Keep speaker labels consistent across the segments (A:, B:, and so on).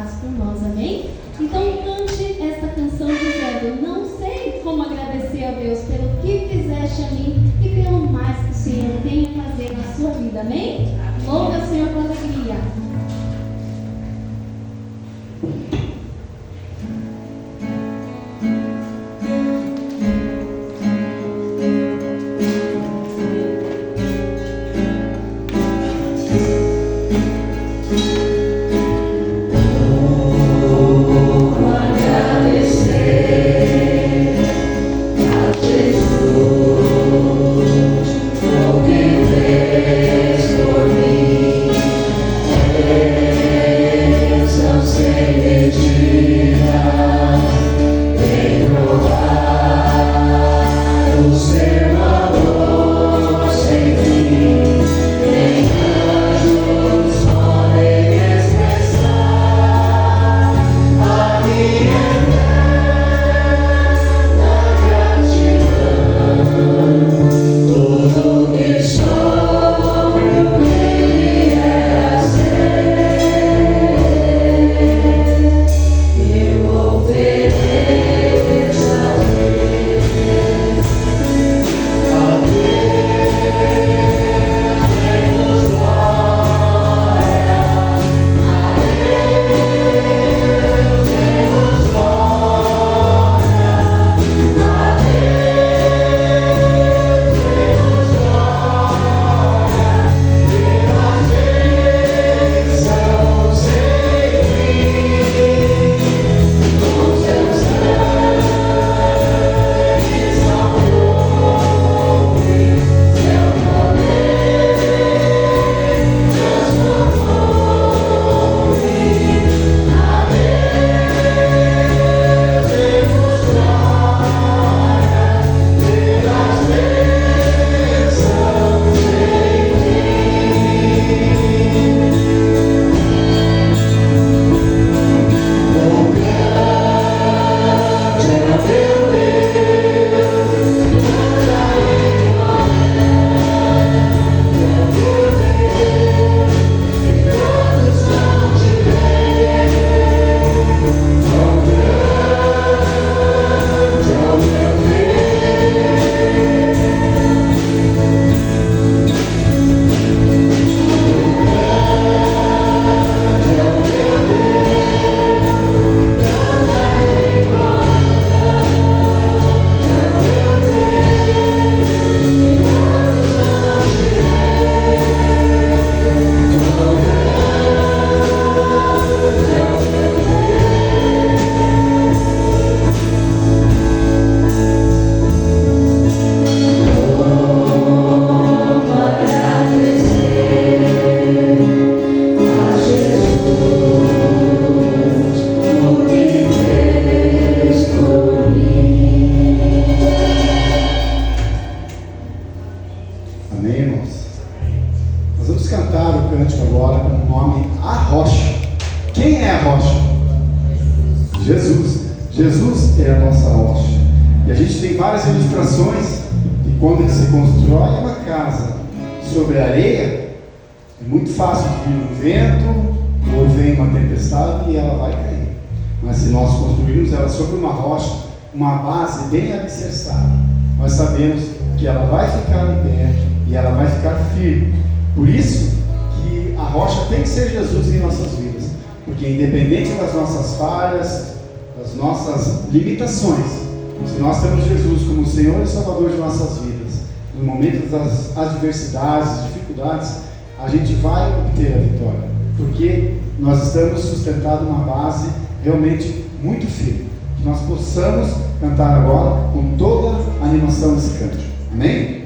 A: faz por nós, amém? Então cante esta canção dizendo: não sei como agradecer a Deus pelo que fizeste a mim e pelo mais que o Senhor tem a fazer na sua vida, amém? Louve ao Senhor com alegria.
B: Jesus é a nossa rocha. E a gente tem várias ilustrações de quando se constrói uma casa sobre areia, é muito fácil de vir um vento ou vem uma tempestade e ela vai cair. Mas se nós construirmos ela sobre uma rocha, uma base bem alicerçada, nós sabemos que ela vai ficar em pé e ela vai ficar firme. Por isso que a rocha tem que ser Jesus em nossas vidas, porque independente das nossas falhas, das nossas limitações, se nós temos Jesus como Senhor e Salvador de nossas vidas, no momento das adversidades, dificuldades, a gente vai obter a vitória, porque nós estamos sustentados numa base realmente muito firme. Que nós possamos cantar agora com toda a animação desse cântico. Amém?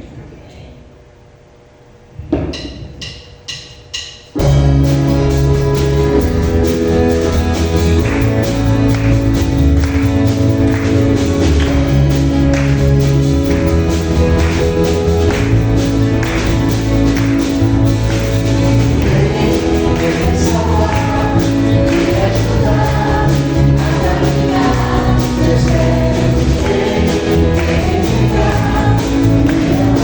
C: Yeah.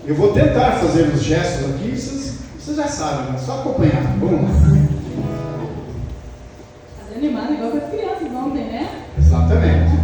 B: Eu vou tentar fazer os gestos aqui, vocês já sabem, é só acompanhar. Vamos lá.
A: Fazer animado igual com as crianças ontem, né?
B: Exatamente.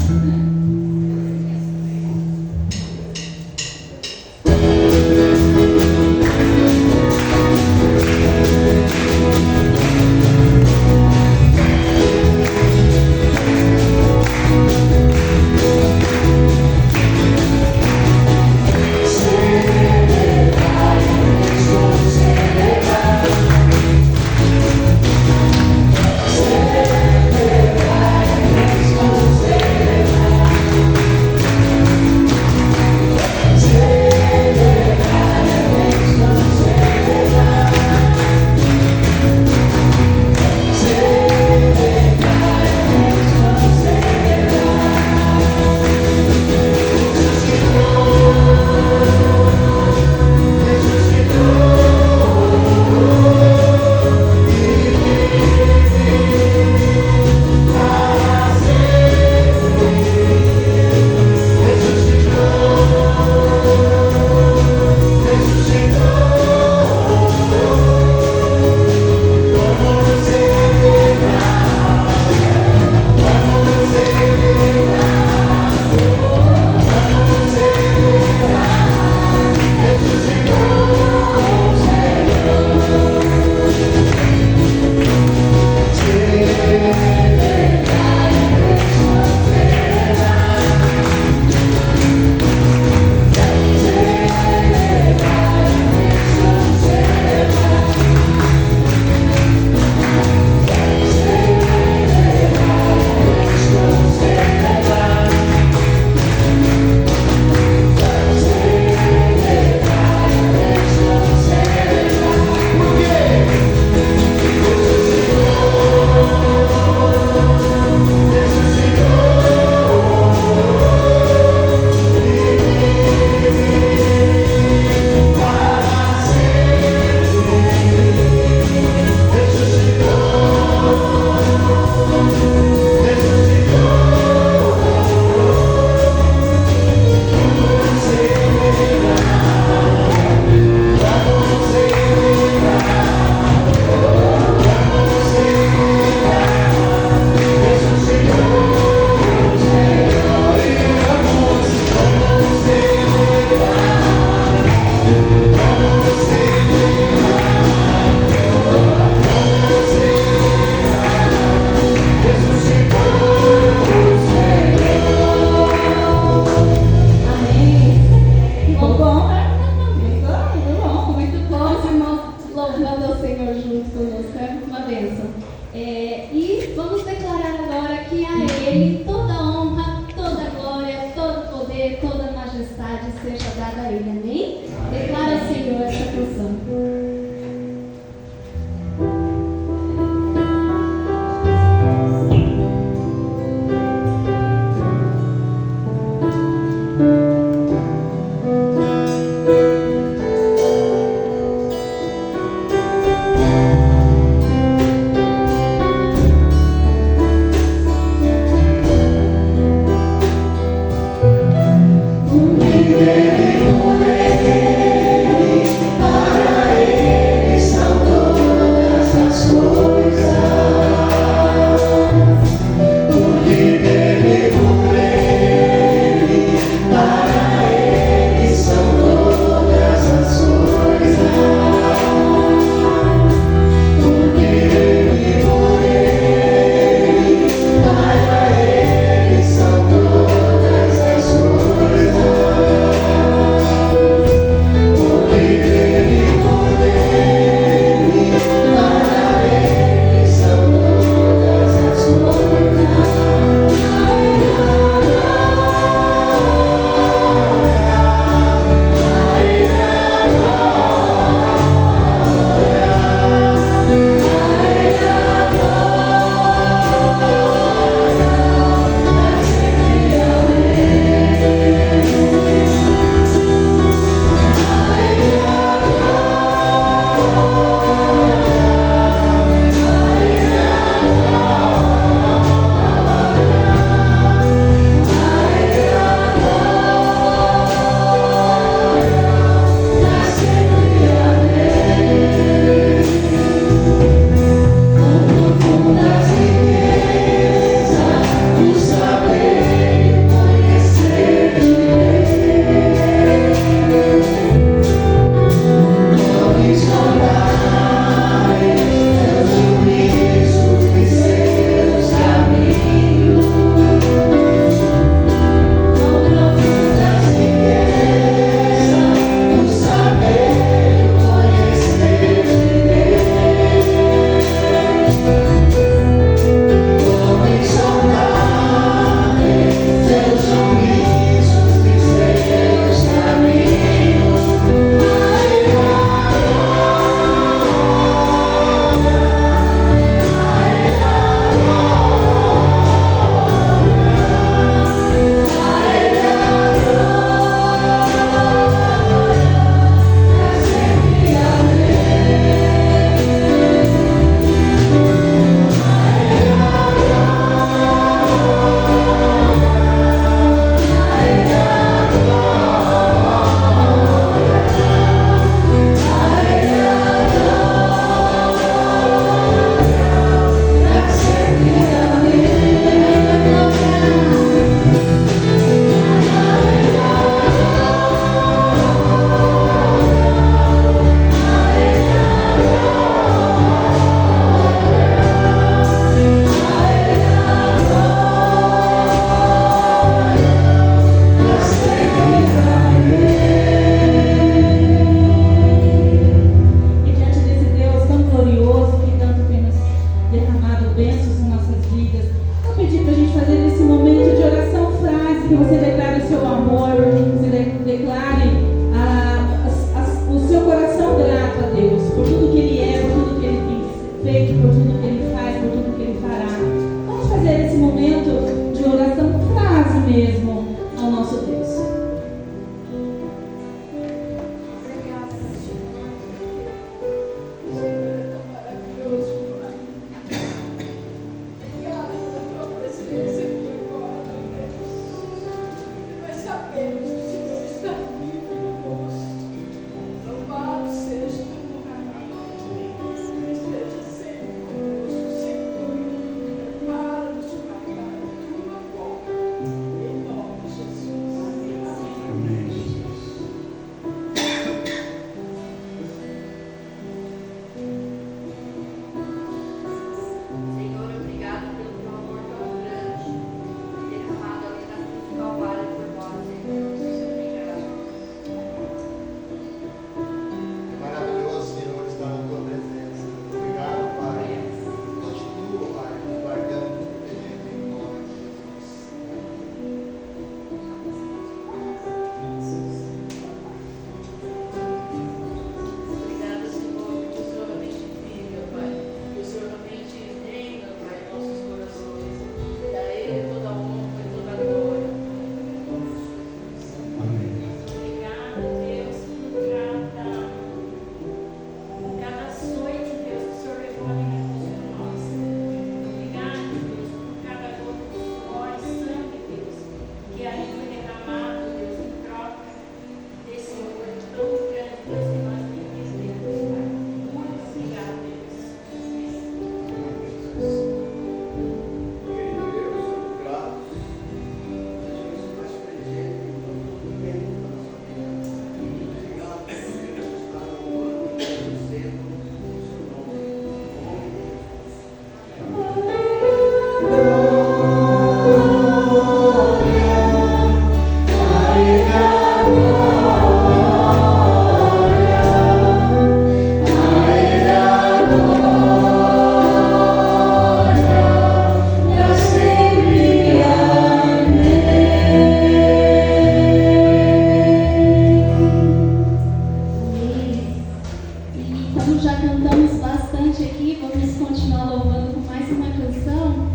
A: cantamos bastante aqui, vamos continuar louvando com mais uma canção,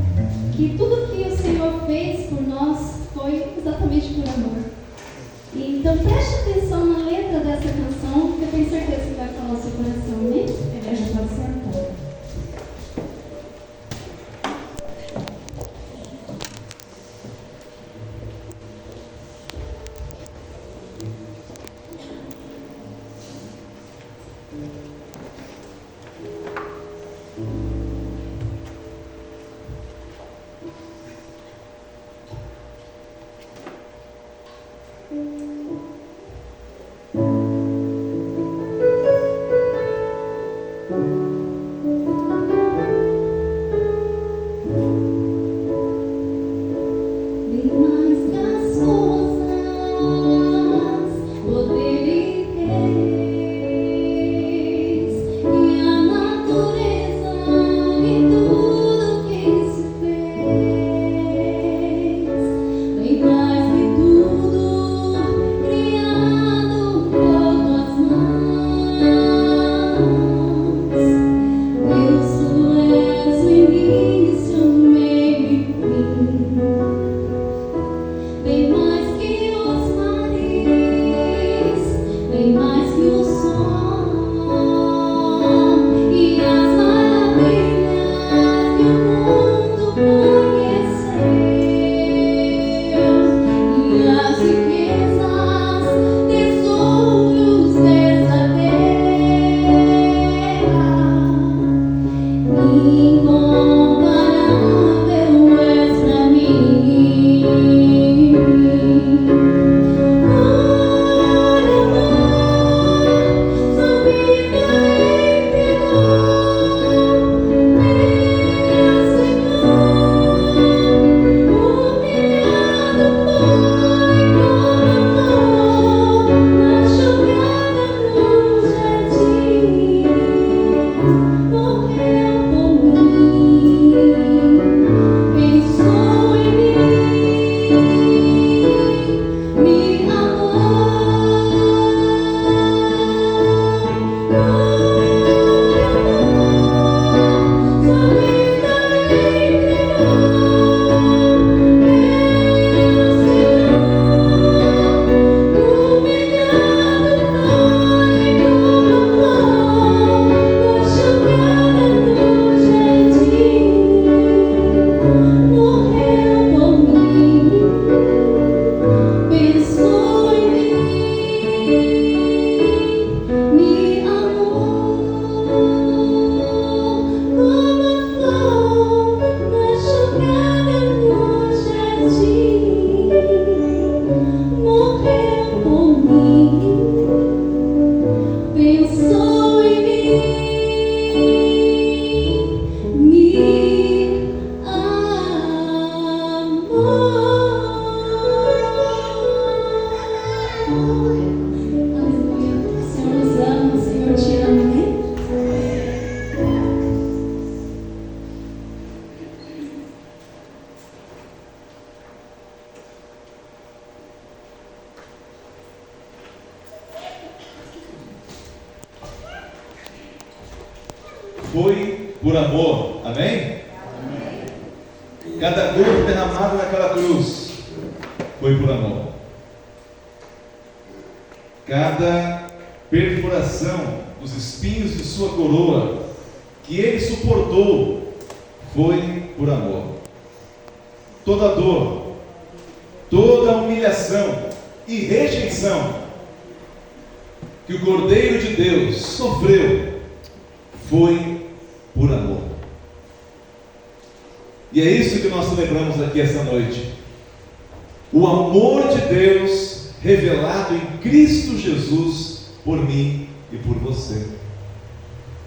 A: que tudo que o Senhor fez por nós foi exatamente por amor. Então preste atenção na letra dessa canção, que eu tenho certeza que vai falar o seu coração, né? Ele já pode sentar.
C: Foi por amor, amém? Cada gota derramado naquela cruz foi por amor. Cada perfuração dos espinhos de sua coroa que ele suportou foi por amor. Toda dor, toda humilhação e rejeição que o Cordeiro de Deus sofreu foi por amor. E é isso que nós celebramos aqui essa noite. O amor de Deus revelado em Cristo Jesus por mim e por você.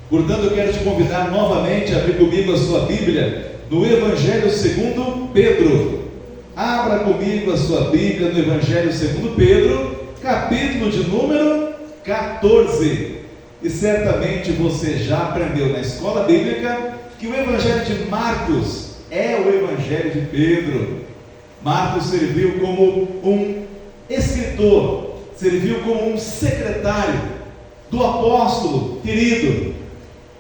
C: Portanto, eu quero te convidar novamente a abrir comigo a sua Bíblia no Evangelho segundo Pedro. Abra comigo a sua Bíblia no Evangelho segundo Pedro, capítulo de número 14. E certamente você já aprendeu na escola bíblica que o Evangelho de Marcos é o Evangelho de Pedro. Marcos serviu como um escritor, serviu como um secretário do apóstolo querido,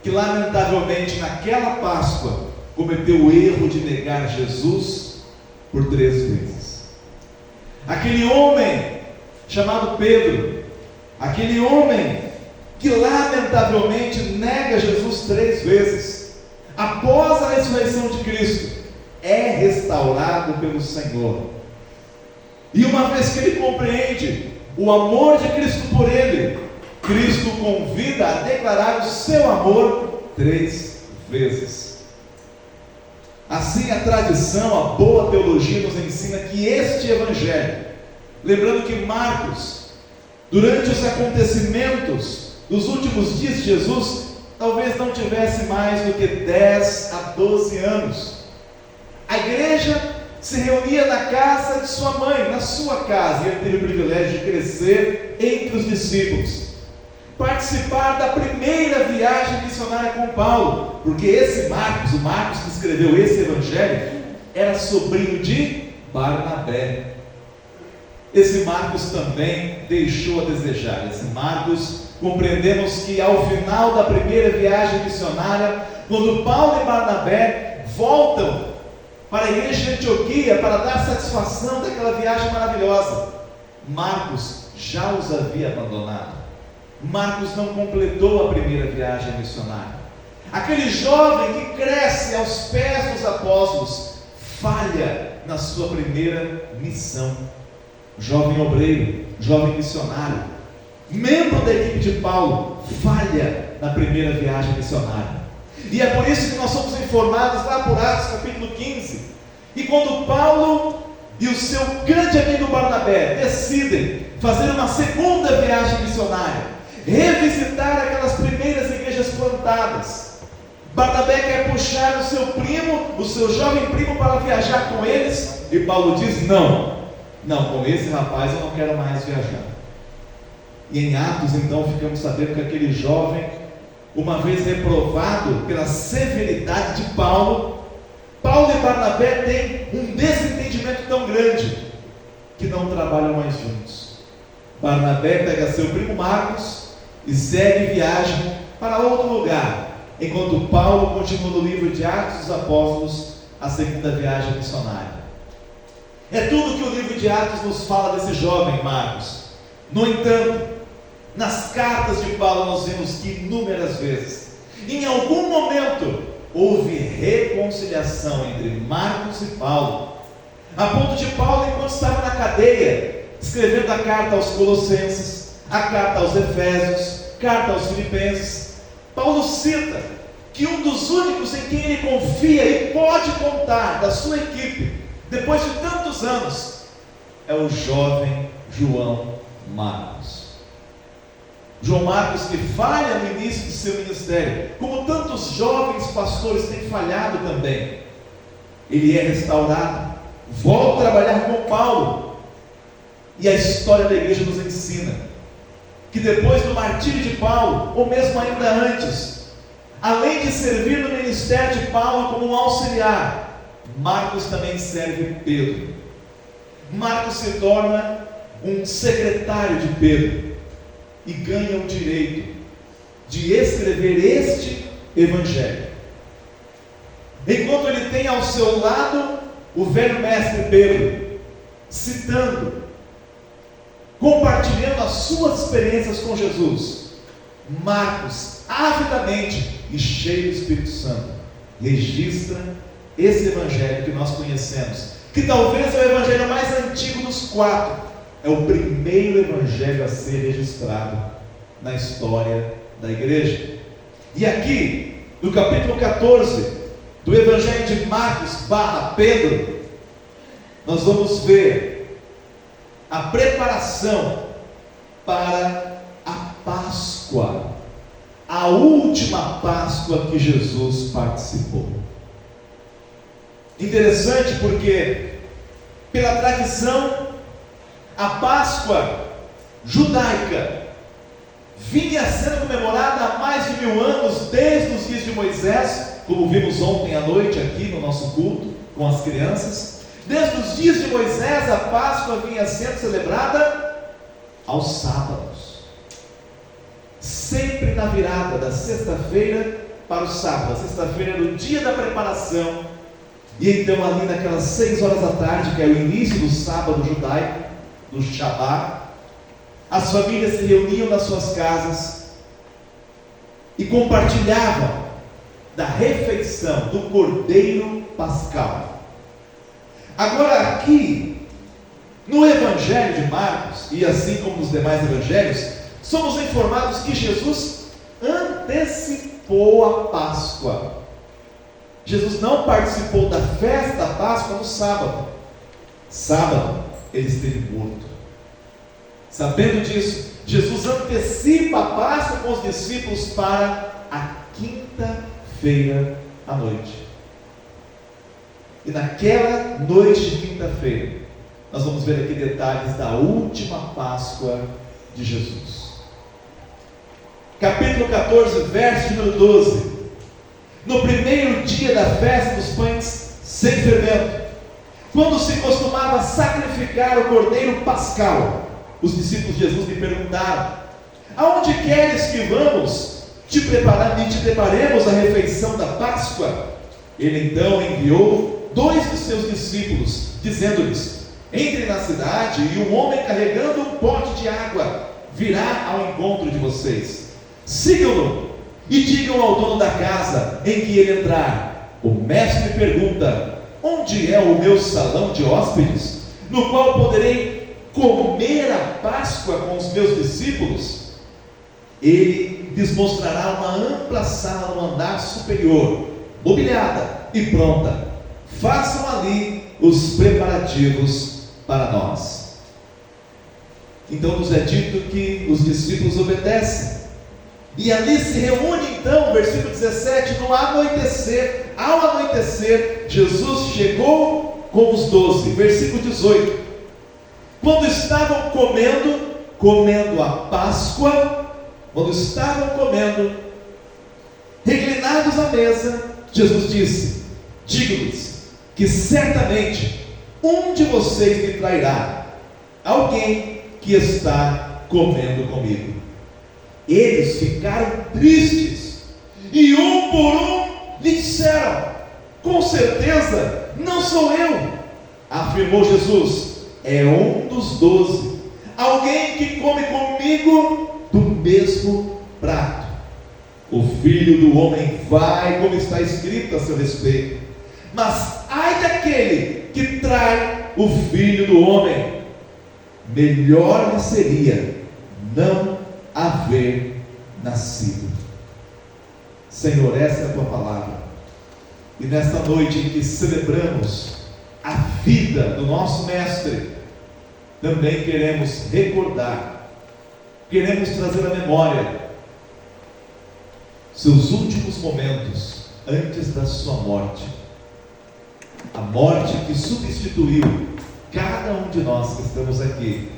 C: que lamentavelmente naquela Páscoa cometeu o erro de negar Jesus por 3 vezes. Aquele homem chamado Pedro, aquele homem que lamentavelmente nega Jesus 3 vezes, após a ressurreição de Cristo, é restaurado pelo Senhor. E uma vez que ele compreende o amor de Cristo por ele, Cristo o convida a declarar o seu amor 3 vezes. Assim, a tradição, a boa teologia nos ensina que este evangelho, lembrando que Marcos, durante os acontecimentos dos últimos dias de Jesus, talvez não tivesse mais do que 10 a 12 anos. A igreja se reunia na casa de sua mãe, na sua casa, e ele teve o privilégio de crescer entre os discípulos, participar da primeira viagem missionária com Paulo, porque esse Marcos, o Marcos que escreveu esse evangelho, era sobrinho de Barnabé. Esse Marcos também deixou a desejar. Esse Marcos, compreendemos que ao final da primeira viagem missionária, quando Paulo e Barnabé voltam para a igreja de Antioquia para dar satisfação daquela viagem maravilhosa, Marcos já os havia abandonado. Marcos não completou a primeira viagem missionária. Aquele jovem que cresce aos pés dos apóstolos falha na sua primeira missão. Jovem obreiro, jovem missionário, membro da equipe de Paulo, falha na primeira viagem missionária. E é por isso que nós somos informados lá por Atos capítulo 15, e quando Paulo e o seu grande amigo Barnabé decidem fazer uma segunda viagem missionária, revisitar aquelas primeiras igrejas plantadas, Barnabé quer puxar o seu primo, o seu jovem primo, para viajar com eles, e Paulo diz: não, com esse rapaz eu não quero mais viajar. E em Atos então ficamos sabendo que aquele jovem, uma vez reprovado pela severidade de Paulo e Barnabé têm um desentendimento tão grande que não trabalham mais juntos. Barnabé pega seu primo Marcos e segue viagem para outro lugar, enquanto Paulo continua no livro de Atos dos Apóstolos, a segunda viagem missionária. É tudo que o livro de Atos nos fala desse jovem Marcos. No entanto, nas cartas de Paulo nós vemos que inúmeras vezes, em algum momento, houve reconciliação entre Marcos e Paulo, a ponto de Paulo, enquanto estava na cadeia, escrevendo a carta aos Colossenses, a carta aos Efésios, carta aos Filipenses, Paulo cita que um dos únicos em quem ele confia e pode contar da sua equipe, depois de tantos anos, é o jovem João Marcos. João Marcos, que falha no início do seu ministério, como tantos jovens pastores têm falhado também. Ele é restaurado, volta a trabalhar com Paulo, e a história da igreja nos ensina que depois do martírio de Paulo, ou mesmo ainda antes, além de servir no ministério de Paulo como um auxiliar, Marcos também serve Pedro. Marcos se torna um secretário de Pedro e ganha o direito de escrever este evangelho, enquanto ele tem ao seu lado o velho mestre Pedro, citando, compartilhando as suas experiências com Jesus. Marcos, avidamente e cheio do Espírito Santo, registra esse evangelho que nós conhecemos, que talvez é o evangelho mais antigo dos 4, é o primeiro evangelho a ser registrado na história da igreja. E aqui, no capítulo 14 do evangelho de Marcos / Pedro, nós vamos ver a preparação para a Páscoa, a última Páscoa que Jesus participou. Interessante porque, pela tradição, a Páscoa judaica vinha sendo comemorada há mais de 1000 anos, desde os dias de Moisés, como vimos ontem à noite aqui no nosso culto com as crianças. Desde os dias de Moisés, a Páscoa vinha sendo celebrada aos sábados, sempre na virada da sexta-feira para o sábado. A sexta-feira era o dia da preparação. E então ali naquelas 6 horas da tarde, que é o início do sábado judaico, do Shabá, as famílias se reuniam nas suas casas e compartilhavam da refeição do Cordeiro Pascal. Agora aqui, no Evangelho de Marcos, e assim como nos demais evangelhos, somos informados que Jesus antecipou a Páscoa. Jesus não participou da festa da Páscoa no sábado. Sábado, ele esteve morto. Sabendo disso, Jesus antecipa a Páscoa com os discípulos para a quinta-feira à noite. E naquela noite de quinta-feira, nós vamos ver aqui detalhes da última Páscoa de Jesus. Capítulo 14, verso número 12. No primeiro dia da festa dos pães sem fermento, quando se costumava sacrificar o cordeiro pascal, os discípulos de Jesus lhe perguntaram: aonde queres que vamos te preparemos a refeição da Páscoa? Ele então enviou 2 de seus discípulos, dizendo-lhes: entrem na cidade, e um homem carregando um pote de água virá ao encontro de vocês. Sigam-no e digam ao dono da casa em que ele entrar: o mestre pergunta: onde é o meu salão de hóspedes, no qual poderei comer a Páscoa com os meus discípulos? Ele lhes mostrará uma ampla sala no andar superior, mobiliada e pronta. Façam ali os preparativos para nós. Então nos é dito que os discípulos obedecem. E ali se reúne então, versículo 17, no anoitecer. Ao anoitecer, Jesus chegou com os 12. Versículo 18. Quando estavam comendo a Páscoa, reclinados à mesa, Jesus disse: digo-lhes que certamente um de vocês me trairá, alguém que está comendo comigo. Eles ficaram tristes, e um por um lhe disseram: com certeza não sou eu. Afirmou Jesus: é um dos 12, alguém que come comigo do mesmo prato. O Filho do Homem vai, como está escrito a seu respeito, mas ai daquele que trai o Filho do Homem. Melhor lhe seria não haver nascido. Senhor, essa é a tua palavra. E nesta noite em que celebramos a vida do nosso Mestre, também queremos recordar, queremos trazer à memória seus últimos momentos antes da sua morte, a morte que substituiu cada um de nós que estamos aqui,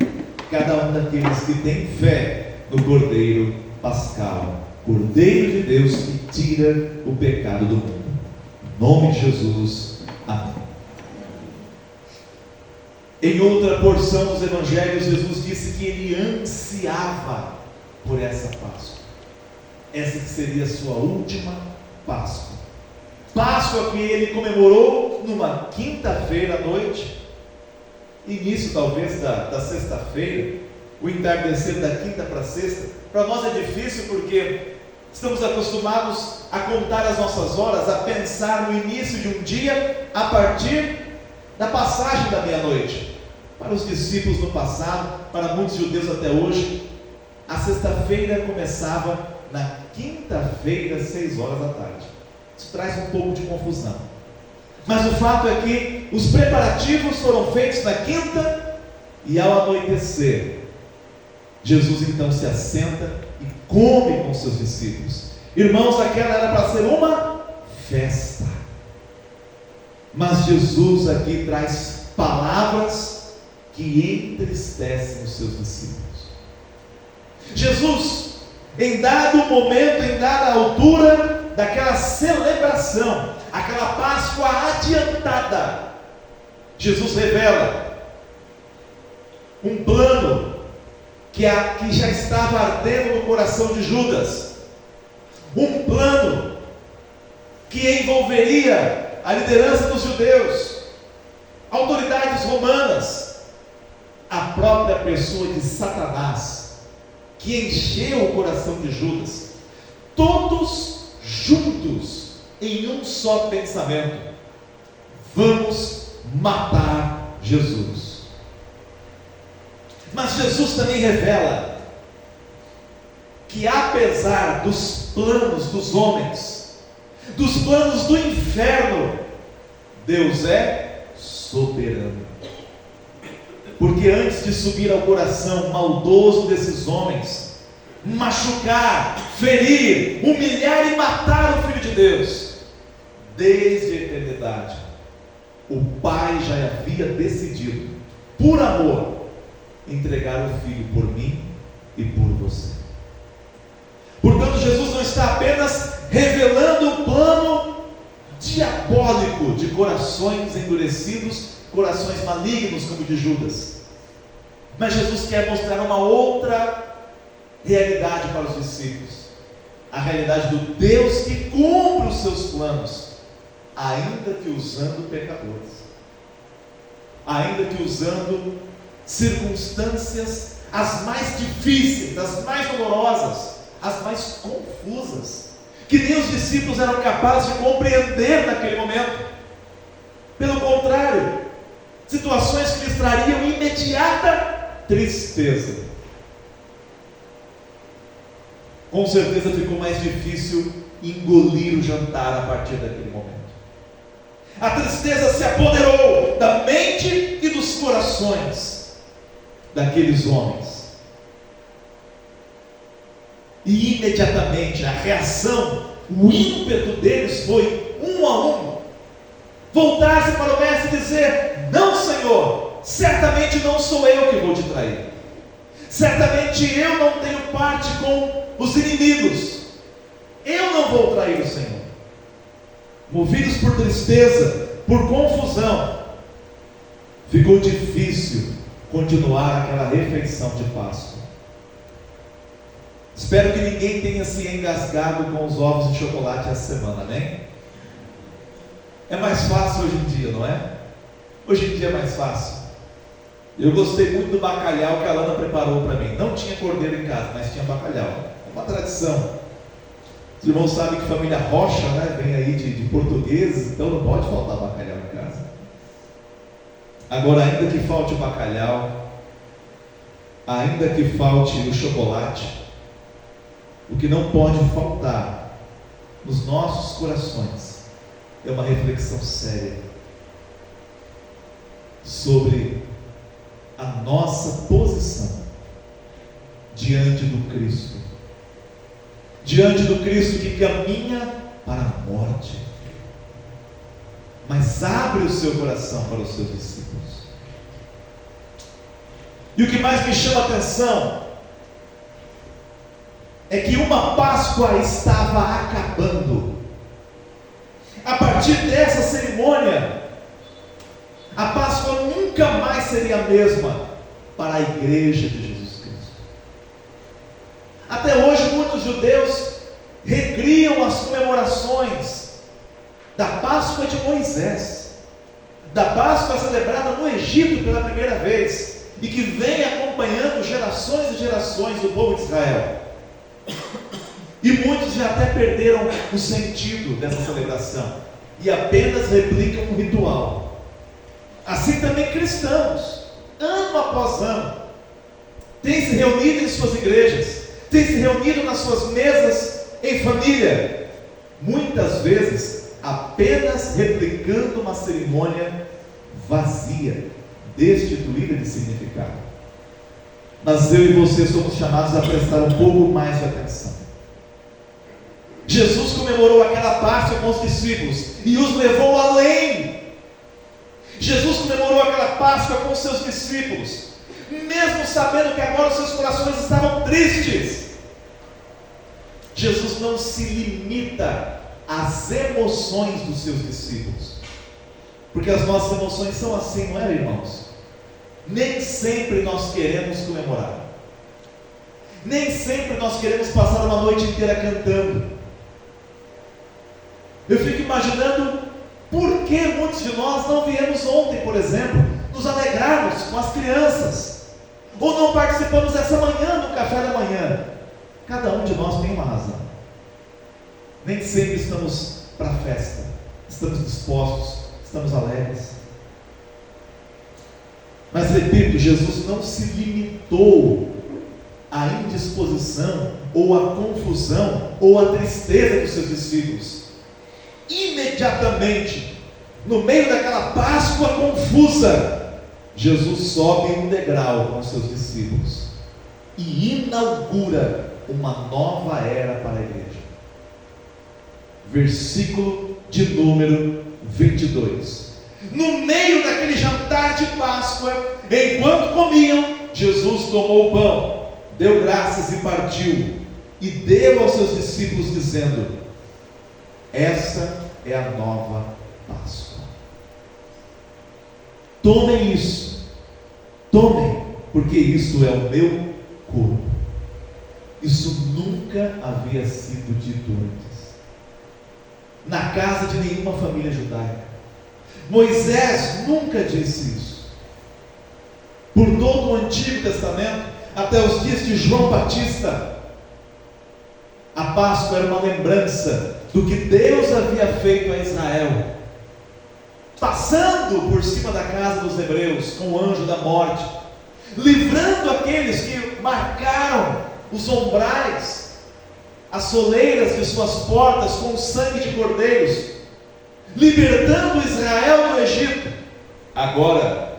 C: cada um daqueles que têm fé no Cordeiro Pascal, Cordeiro de Deus que tira o pecado do mundo. Em nome de Jesus, amém. Em outra porção dos evangelhos, Jesus disse que ele ansiava por essa Páscoa, essa que seria a sua última Páscoa, Páscoa que ele comemorou numa quinta-feira à noite, início talvez da sexta-feira, o entardecer da quinta para sexta. Para nós é difícil porque estamos acostumados a contar as nossas horas, a pensar no início de um dia a partir da passagem da meia-noite. Para os discípulos no passado, para muitos judeus até hoje, a sexta-feira começava na quinta-feira, 6 horas da tarde. Isso traz um pouco de confusão. Mas o fato é que os preparativos foram feitos na quinta, e ao anoitecer, Jesus então se assenta e come com seus discípulos. Irmãos, aquela era para ser uma festa, mas Jesus aqui traz palavras que entristecem os seus discípulos. Jesus, em dado momento, em dada altura daquela celebração, aquela Páscoa adiantada, Jesus revela um plano que já estava ardendo no coração de Judas, um plano que envolveria a liderança dos judeus, autoridades romanas, a própria pessoa de Satanás, que encheu o coração de Judas, todos juntos em um só pensamento: vamos matar Jesus. Mas Jesus também revela que, apesar dos planos dos homens, dos planos do inferno, Deus é soberano. Porque antes de subir ao coração maldoso desses homens, machucar, ferir, humilhar e matar o Filho de Deus, desde a eternidade, o Pai já havia decidido, por amor, entregar o Filho por mim e por você. Portanto, Jesus não está apenas revelando o plano diabólico de corações endurecidos, corações malignos como o de Judas, mas Jesus quer mostrar uma outra realidade para os discípulos, a realidade do Deus que cumpre os seus planos, ainda que usando pecadores, ainda que usando circunstâncias as mais difíceis, as mais dolorosas, as mais confusas, que nem os discípulos eram capazes de compreender naquele momento. Pelo contrário, situações que lhes trariam imediata tristeza. Com certeza ficou mais difícil engolir o jantar a partir daquele momento. A tristeza se apoderou da mente e dos corações daqueles homens. E imediatamente a reação, o ímpeto deles foi, um a um, voltar-se para o mestre e dizer: não, Senhor, certamente não sou eu que vou te trair, certamente eu não tenho parte com os inimigos, eu não vou trair o Senhor. Movidos por tristeza, por confusão, ficou difícil continuar aquela refeição de Páscoa. Espero que ninguém tenha se engasgado com os ovos de chocolate essa semana, né? É mais fácil hoje em dia, não é? Hoje em dia é mais fácil. Eu gostei muito do bacalhau que a Lana preparou para mim. Não tinha cordeiro em casa, mas tinha bacalhau. É uma tradição. Os irmãos sabem que família Rocha, né, vem aí de portugueses, então não pode faltar bacalhau em casa. Agora, ainda que falte o bacalhau, ainda que falte o chocolate, o que não pode faltar nos nossos corações é uma reflexão séria sobre a nossa posição diante do Cristo, diante do Cristo que caminha para a morte, mas abre o seu coração para os seus discípulos. E o que mais me chama a atenção é que uma Páscoa estava acabando. A partir dessa cerimônia, a Páscoa nunca mais seria a mesma para a igreja de Jesus Cristo. Até hoje muitos judeus recriam as comemorações da Páscoa de Moisés, da Páscoa celebrada no Egito pela primeira vez, e que vem acompanhando gerações e gerações do povo de Israel. E muitos já até perderam o sentido dessa celebração e apenas replicam um ritual. Assim também cristãos, ano após ano, têm se reunido em suas igrejas, têm se reunido nas suas mesas em família, muitas vezes apenas replicando uma cerimônia vazia, destituída de significado. Mas eu e você somos chamados a prestar um pouco mais de atenção. Jesus comemorou aquela Páscoa com os discípulos e os levou além. Jesus comemorou aquela Páscoa com os seus discípulos, mesmo sabendo que agora os seus corações estavam tristes. Jesus não se limita às emoções dos seus discípulos, porque as nossas emoções são assim, não é, irmãos? Nem sempre nós queremos comemorar, nem sempre nós queremos passar uma noite inteira cantando. Eu fico imaginando por que muitos de nós não viemos ontem, por exemplo, nos alegrarmos com as crianças, ou não participamos essa manhã do café da manhã. Cada um de nós tem uma razão. Nem sempre estamos para a festa, estamos dispostos, estamos alegres. Mas repito, Jesus não se limitou à indisposição, ou à confusão, ou à tristeza dos seus discípulos. Imediatamente, no meio daquela Páscoa confusa, Jesus sobe um degrau com os seus discípulos e inaugura uma nova era para a igreja. Versículo de número 22. No meio daquele jantar de Páscoa, enquanto comiam, Jesus tomou o pão, deu graças e partiu, e deu aos seus discípulos, dizendo: essa é a nova Páscoa. Tomem isso, tomem, porque isso é o meu corpo. Isso nunca havia sido dito antes, na casa de nenhuma família judaica. Moisés nunca disse isso. Por todo o Antigo Testamento, até os dias de João Batista, a Páscoa era uma lembrança do que Deus havia feito a Israel, passando por cima da casa dos hebreus com o anjo da morte, livrando aqueles que marcaram os umbrais, as soleiras de suas portas com o sangue de cordeiros, libertando Israel do Egito. Agora,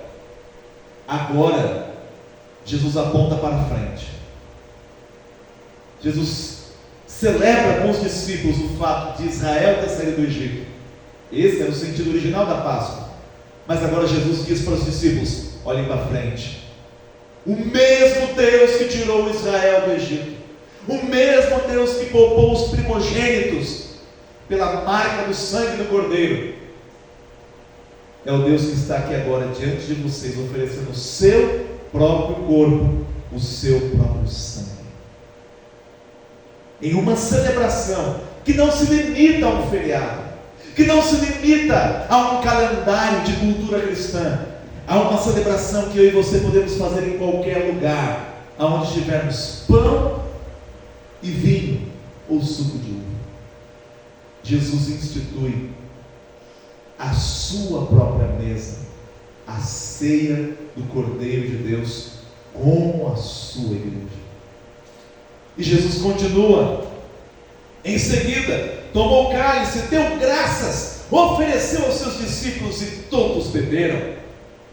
C: Jesus aponta para frente. Jesus celebra com os discípulos o fato de Israel ter saído do Egito. Esse era o sentido original da Páscoa. Mas agora Jesus diz para os discípulos: olhem para frente. O mesmo Deus que tirou Israel do Egito, o mesmo Deus que poupou os primogênitos pela marca do sangue do Cordeiro, é o Deus que está aqui agora diante de vocês, oferecendo o seu próprio corpo, o seu próprio sangue, em uma celebração que não se limita a um feriado, que não se limita a um calendário de cultura cristã, a uma celebração que eu e você podemos fazer em qualquer lugar, aonde tivermos pão e vinho ou suco de uva. Jesus institui a sua própria mesa, a ceia do Cordeiro de Deus com a sua igreja. E Jesus continua, em seguida, tomou o cálice, deu graças, ofereceu aos seus discípulos e todos beberam.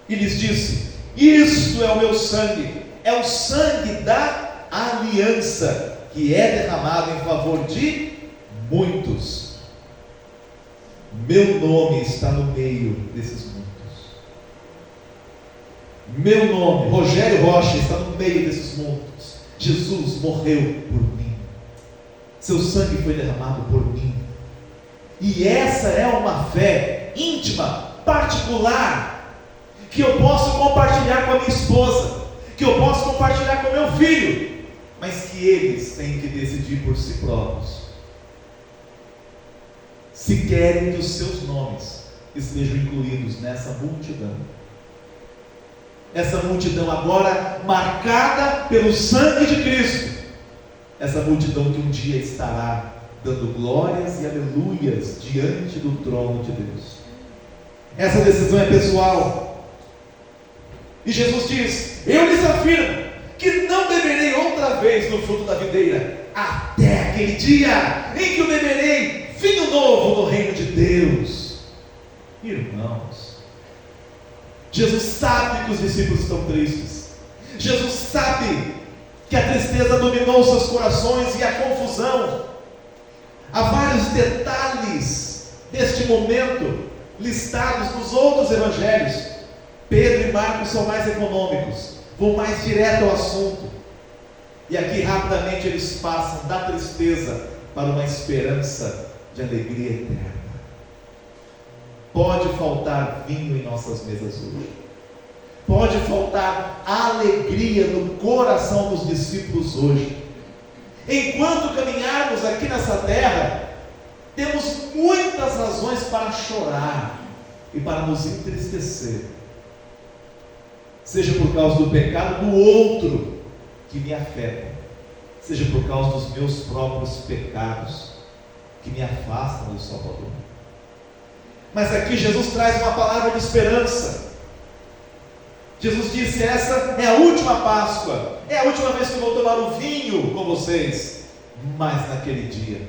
C: E lhes disse: isto é o meu sangue, é o sangue da aliança, que é derramado em favor de muitos. Meu nome está no meio desses muitos. Meu nome, Rogério Rocha, está no meio desses muitos. Jesus morreu por mim. Seu sangue foi derramado por mim. E essa é uma fé íntima, particular, que eu posso compartilhar com a minha esposa, que eu posso compartilhar com meu filho, mas que eles têm que decidir por si próprios se querem que os seus nomes estejam incluídos nessa multidão. Essa multidão agora marcada pelo sangue de Cristo, essa multidão que um dia estará dando glórias e aleluias diante do trono de Deus. Essa decisão é pessoal. E Jesus diz: eu lhes afirmo que não beberei outra vez do fruto da videira, até aquele dia em que eu beberei vinho novo no reino de Deus. Irmãos, Jesus sabe que os discípulos estão tristes. Jesus sabe que a tristeza dominou seus corações e a confusão. Há vários detalhes deste momento listados nos outros evangelhos. Pedro e Marcos são mais econômicos, vão mais direto ao assunto. E aqui rapidamente eles passam da tristeza para uma esperança de alegria eterna. Pode faltar vinho em nossas mesas hoje, pode faltar alegria no coração dos discípulos hoje. Enquanto caminharmos aqui nessa terra, temos muito muitas razões para chorar e para nos entristecer, seja por causa do pecado do outro que me afeta, seja por causa dos meus próprios pecados que me afastam do Salvador. Mas aqui Jesus traz uma palavra de esperança. Jesus disse: essa é a última Páscoa, é a última vez que eu vou tomar o vinho com vocês, mas naquele dia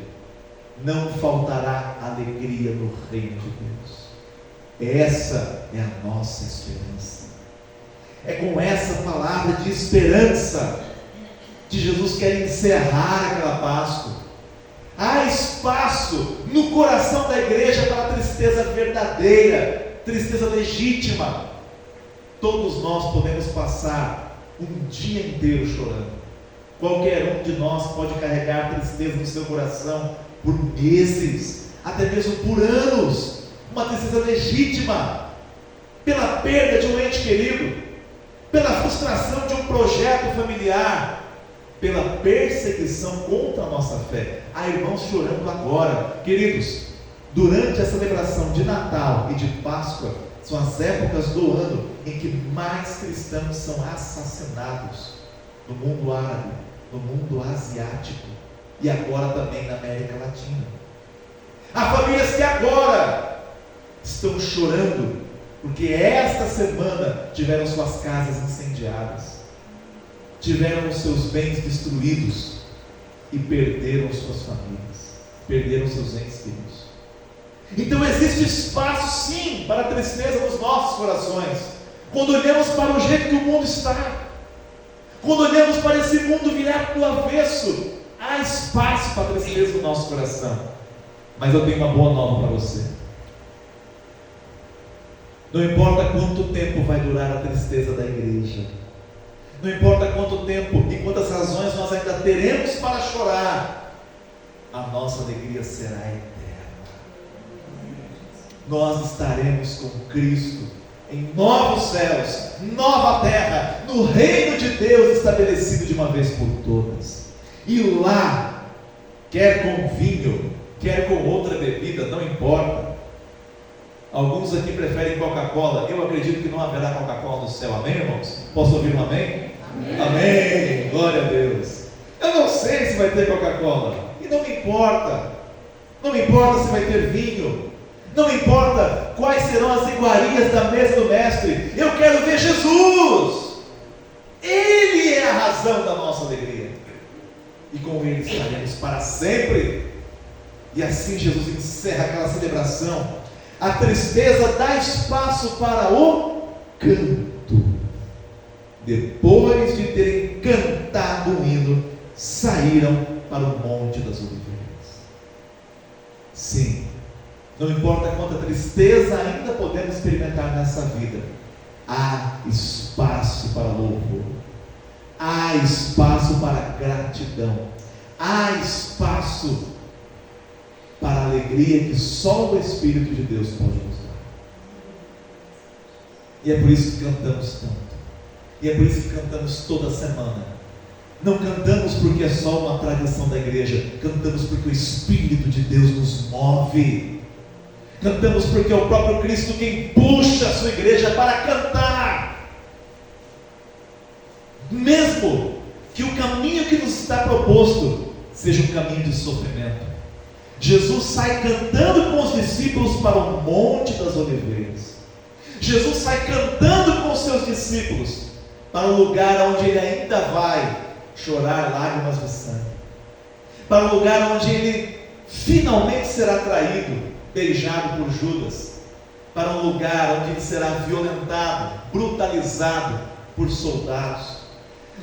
C: não faltará alegria no reino de Deus. Essa é a nossa esperança. É com essa palavra de esperança que Jesus quer encerrar aquela Páscoa. Há espaço no coração da igreja para a tristeza verdadeira, tristeza legítima. Todos nós podemos passar um dia inteiro chorando. Qualquer um de nós pode carregar tristeza no seu coração por meses, até mesmo por anos. Uma tristeza legítima pela perda de um ente querido, pela frustração de um projeto familiar, pela perseguição contra a nossa fé. Há irmãos chorando agora. Queridos, durante a celebração de Natal e de Páscoa, são as épocas do ano em que mais cristãos são assassinados no mundo árabe, no mundo asiático e agora também na América Latina. Há famílias que agora estão chorando porque esta semana tiveram suas casas incendiadas, tiveram os seus bens destruídos e perderam suas famílias, perderam seus entes queridos. Então existe espaço sim para a tristeza nos nossos corações, quando olhamos para o jeito que o mundo está, quando olhamos para esse mundo virado do avesso. Há espaço para a tristeza no nosso coração. Mas eu tenho uma boa nova para você. Não importa quanto tempo vai durar a tristeza da igreja, não importa quanto tempo e quantas razões nós ainda teremos para chorar, a nossa alegria será eterna. Nós estaremos com Cristo em novos céus, nova terra, no reino de Deus estabelecido de uma vez por todas. E lá, quer com vinho, quer com outra bebida, não importa. Alguns aqui preferem Coca-Cola. Eu acredito que não haverá Coca-Cola no céu. Amém, irmãos? Posso ouvir um amém? Amém. Amém. Glória a Deus. Eu não sei se vai ter Coca-Cola, e não me importa. Não me importa se vai ter vinho, não me importa quais serão as iguarias da mesa do mestre. Eu quero ver Jesus. Ele é a razão da nossa alegria, e com Ele estaremos para sempre. E assim Jesus encerra aquela celebração. A tristeza dá espaço para o canto. Depois de terem cantado um hino, saíram para o Monte das Oliveiras. Sim, não importa quanta tristeza ainda podemos experimentar nessa vida, há espaço para louvor, há espaço para gratidão, há espaço para a alegria que só o Espírito de Deus pode nos dar. E é por isso que cantamos tanto, e é por isso que cantamos toda semana. Não cantamos porque é só uma tradição da igreja, cantamos porque o Espírito de Deus nos move. Cantamos porque é o próprio Cristo quem puxa a sua igreja para cantar, mesmo que o caminho que nos está proposto seja um caminho de sofrimento. Jesus sai cantando com os discípulos para o Monte das Oliveiras. Jesus sai cantando com os seus discípulos para o lugar onde ele ainda vai chorar lágrimas de sangue, para o lugar onde ele finalmente será traído, beijado por Judas, para um lugar onde ele será violentado, brutalizado por soldados,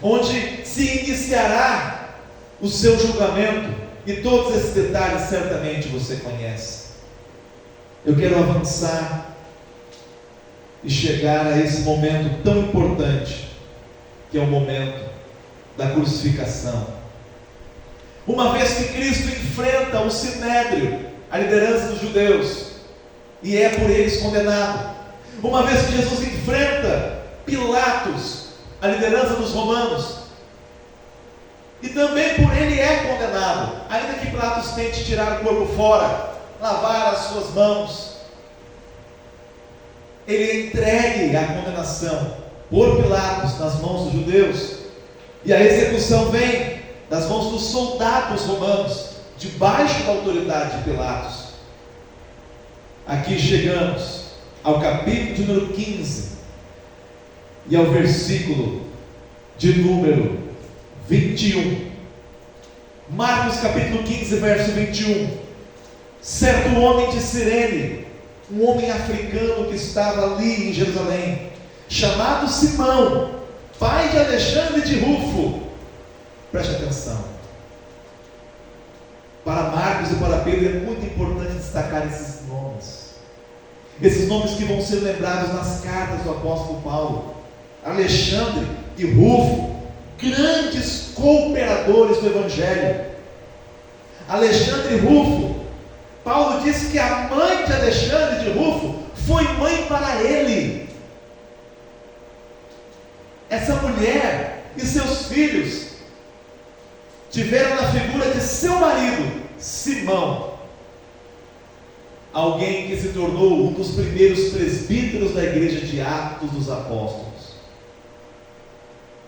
C: onde se iniciará o seu julgamento. E todos esses detalhes certamente você conhece. Eu quero avançar e chegar a esse momento tão importante, que é o momento da crucificação. Uma vez que Cristo enfrenta o sinédrio, a liderança dos judeus, e é por eles condenado. Uma vez que Jesus enfrenta Pilatos, a liderança dos romanos, e também por ele é condenado, ainda que Pilatos tente tirar o corpo fora, lavar as suas mãos. Ele é entregue à condenação por Pilatos nas mãos dos judeus, e a execução vem das mãos dos soldados romanos, debaixo da autoridade de Pilatos. Aqui chegamos ao capítulo de número 15 e ao versículo de número 21. Marcos capítulo 15, verso 21. Certo homem de Cirene, um homem africano que estava ali em Jerusalém, chamado Simão, pai de Alexandre de Rufo. Preste atenção. Para Marcos e para Pedro é muito importante destacar esses nomes. Esses nomes que vão ser lembrados nas cartas do apóstolo Paulo. Alexandre e Rufo, grandes cooperadores do Evangelho. Alexandre e Rufo, Paulo disse que a mãe de Alexandre de Rufo foi mãe para ele. Essa mulher e seus filhos tiveram na figura de seu marido, Simão, alguém que se tornou um dos primeiros presbíteros da igreja de Atos dos Apóstolos.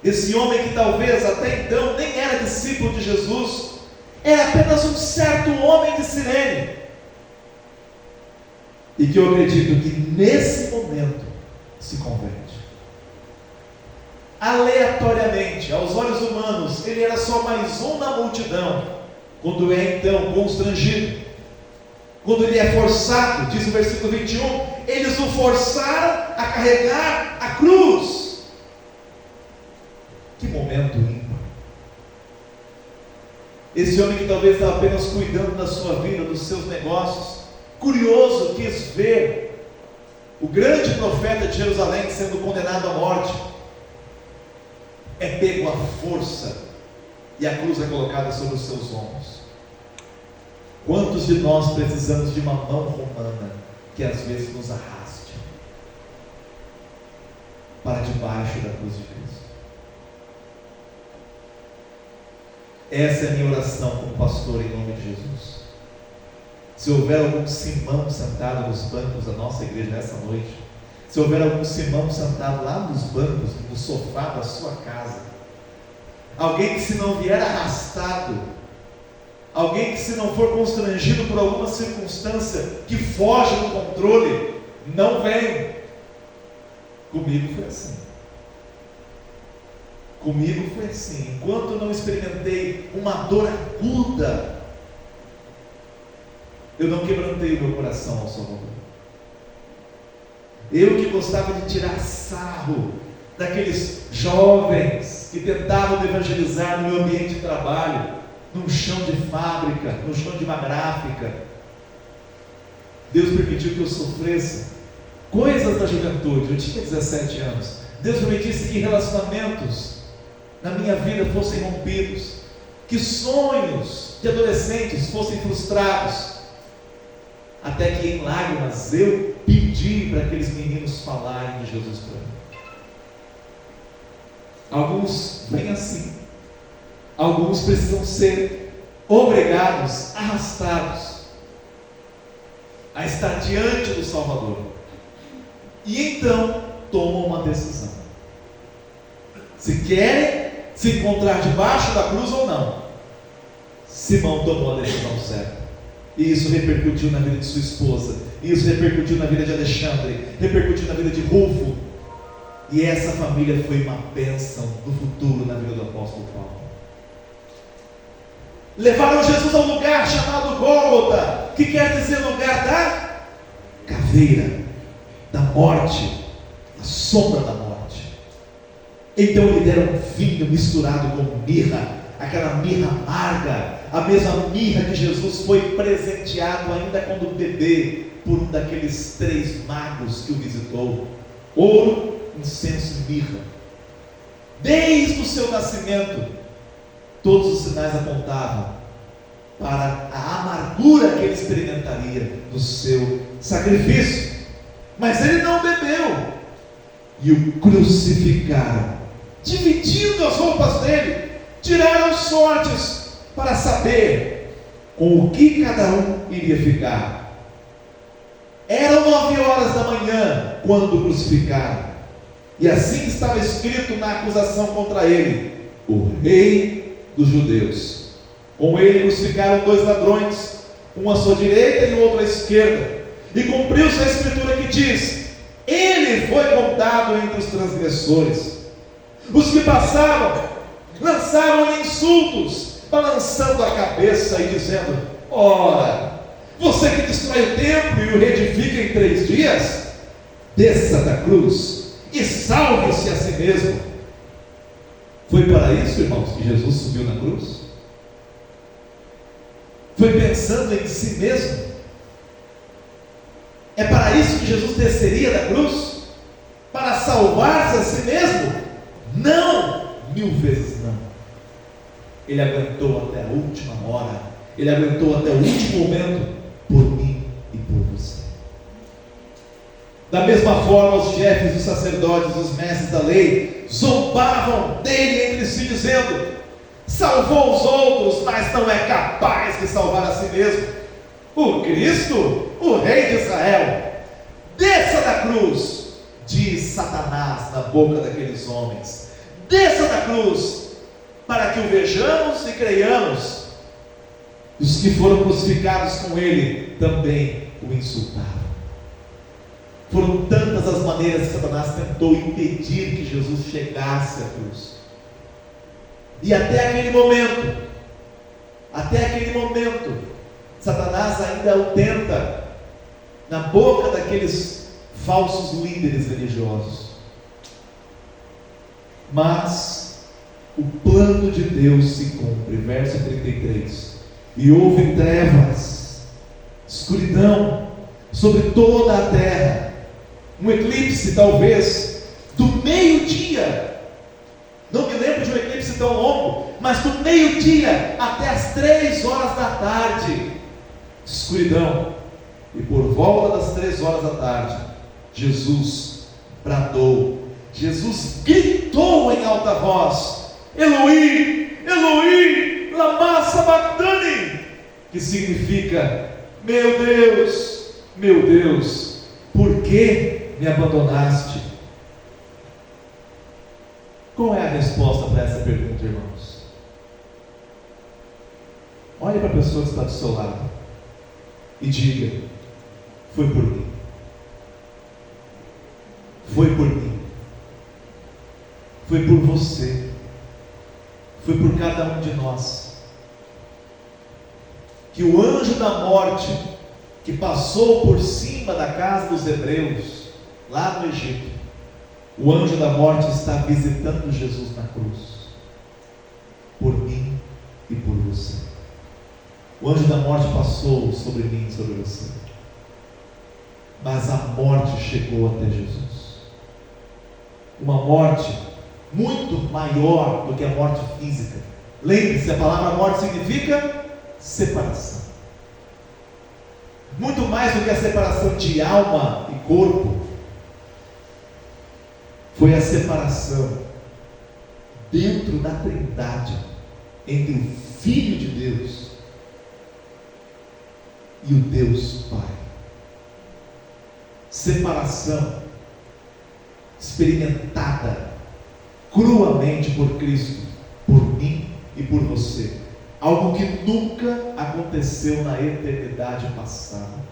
C: Esse homem que talvez até então nem era discípulo de Jesus, era apenas um certo homem de Cirene, e que eu acredito que nesse momento se converte. Aleatoriamente, aos olhos humanos, ele era só mais um na multidão, quando é então constrangido, quando ele é forçado, diz o versículo 21, eles o forçaram a carregar a cruz. Que momento ímpar. Esse homem que talvez estava apenas cuidando da sua vida, dos seus negócios, curioso, quis ver o grande profeta de Jerusalém sendo condenado à morte, é pego à força e a cruz é colocada sobre os seus ombros. Quantos de nós precisamos de uma mão romana que às vezes nos arraste para debaixo da cruz de Cristo? Essa é a minha oração como pastor em nome de Jesus. Se houver algum Simão sentado nos bancos da nossa igreja nessa noite, se houver algum Simão sentado lá nos bancos, no sofá da sua casa, alguém que se não vier arrastado, alguém que se não for constrangido por alguma circunstância que foge do controle, não vem. Comigo foi assim. Comigo foi assim. Enquanto eu não experimentei uma dor aguda, eu não quebrantei o meu coração ao Salvador. Eu que gostava de tirar sarro daqueles jovens que tentavam evangelizar no meu ambiente de trabalho, num chão de fábrica, no chão de uma gráfica. Deus permitiu que eu sofresse coisas da juventude. Eu tinha 17 anos. Deus permitisse que relacionamentos na minha vida fossem rompidos, que sonhos de adolescentes fossem frustrados, até que em lágrimas eu pedi para aqueles meninos falarem de Jesus para mim. Alguns vêm assim, alguns precisam ser obrigados, arrastados a estar diante do Salvador, e então tomam uma decisão, se querem se encontrar debaixo da cruz ou não. Simão tomou a decisão certa, e isso repercutiu na vida de sua esposa, isso repercutiu na vida de Alexandre, repercutiu na vida de Rufo, e essa família foi uma bênção no futuro na vida do apóstolo Paulo. Levaram Jesus a um lugar chamado Gólgota, que quer dizer lugar da caveira, da morte, a sombra da morte. Então lhe deram vinho misturado com mirra, aquela mirra amarga, a mesma mirra que Jesus foi presenteado ainda quando bebê por um daqueles 3 magos que o visitou: ouro, incenso e mirra. Desde o seu nascimento, todos os sinais apontavam para a amargura que ele experimentaria do seu sacrifício. Mas ele não bebeu, e o crucificaram, dividindo as roupas dele, tiraram sortes para saber com o que cada um iria ficar. Eram 9 horas da manhã quando o crucificaram. E assim estava escrito na acusação contra ele: o rei dos judeus. Com ele crucificaram 2 ladrões, um à sua direita e o outro à esquerda. E cumpriu-se a escritura que diz: ele foi contado entre os transgressores. Os que passavam lançaram-lhe insultos, balançando a cabeça e dizendo: ora, você que destrói o templo e o reedifica em 3 dias, desça da cruz e salve-se a si mesmo. Foi para isso, irmãos, que Jesus subiu na cruz? Foi pensando em si mesmo? É para isso que Jesus desceria da cruz? Para salvar-se a si mesmo? Não! 1000 vezes não. Ele aguentou até a última hora. Ele aguentou até o último momento por mim e por você. Da mesma forma, os chefes, os sacerdotes, os mestres da lei zombavam dele entre si, dizendo: salvou os outros, mas não é capaz de salvar a si mesmo. O Cristo, o Rei de Israel, desça da cruz, diz Satanás na boca daqueles homens. Desça da cruz, para que o vejamos e creiamos. Os que foram crucificados com ele também o insultaram. Foram tantas as maneiras que Satanás tentou impedir que Jesus chegasse à cruz. E até aquele momento, Satanás ainda o tenta na boca daqueles falsos líderes religiosos. Mas o plano de Deus se cumpre. Verso 33. E houve trevas, escuridão sobre toda a terra, um eclipse talvez do meio-dia. Não me lembro de um eclipse tão longo, mas do meio-dia até as 3 horas da tarde, escuridão. E por volta das 3 horas da tarde, Jesus bradou, Jesus gritou em alta voz: Eloi, Eloi, lama sabachthani, que significa: meu Deus, por que me abandonaste? Qual é a resposta para essa pergunta, irmãos? Olhe para a pessoa que está do seu lado e diga: foi por mim. Foi por mim. Foi por você. Foi por cada um de nós. Que o anjo da morte, que passou por cima da casa dos hebreus, lá no Egito, o anjo da morte está visitando Jesus na cruz, por mim e por você. O anjo da morte passou sobre mim e sobre você, mas a morte chegou até Jesus. Uma morte muito maior do que a morte física. Lembre-se, a palavra morte significa separação. Muito mais do que a separação de alma e corpo, foi a separação dentro da Trindade entre o Filho de Deus e o Deus Pai. Separação experimentada cruamente por Cristo, por mim e por você. Algo que nunca aconteceu na eternidade passada.